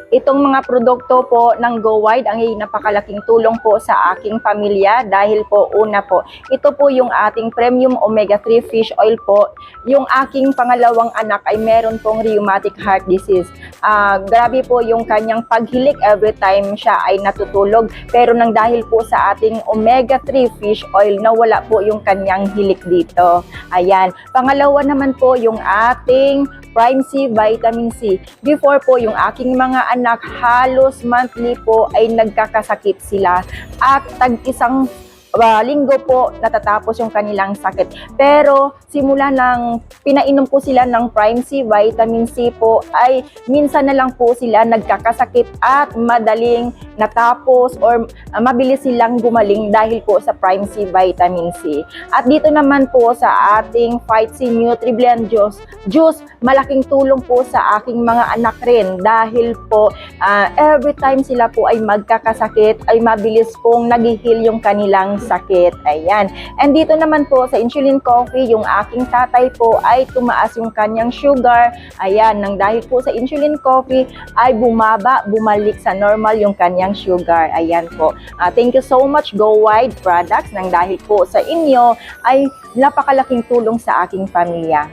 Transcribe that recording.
Itong mga produkto po ng Go Wide ang napakalaking tulong po sa aking pamilya dahil po una po, ito po yung ating premium omega-3 fish oil po. Yung aking pangalawang anak ay meron pong rheumatic heart disease. Grabe po yung kanyang paghilik every time siya ay natutulog. Pero nang dahil po sa ating omega-3 fish oil, nawala po yung kanyang hilik dito. Ayan. Pangalawa naman po yung ating Prime C, Vitamin C. Before po, yung aking mga anak, halos monthly po ay nagkakasakit sila. At tag-isang linggo po natatapos yung kanilang sakit. Pero simula nang pinainom ko sila ng Prime C, Vitamin C po, ay minsan na lang po sila nagkakasakit at madaling natapos or mabilis silang gumaling dahil po sa Prime C, Vitamin C. At dito naman po sa ating Fight C NutriBlend Juice, malaking tulong po sa aking mga anak rin dahil po every time sila po ay magkakasakit ay mabilis pong nag-heal yung kanilang sakit. Ayan. And dito naman po sa Insulin Coffee, yung aking tatay po ay tumaas yung kanyang sugar. Ayan, nang dahil po sa Insulin Coffee ay bumalik sa normal yung kanyang sugar. Ayan po. Thank you so much Go Wide Products nang dahil po sa inyo ay napakalaking tulong sa aking pamilya.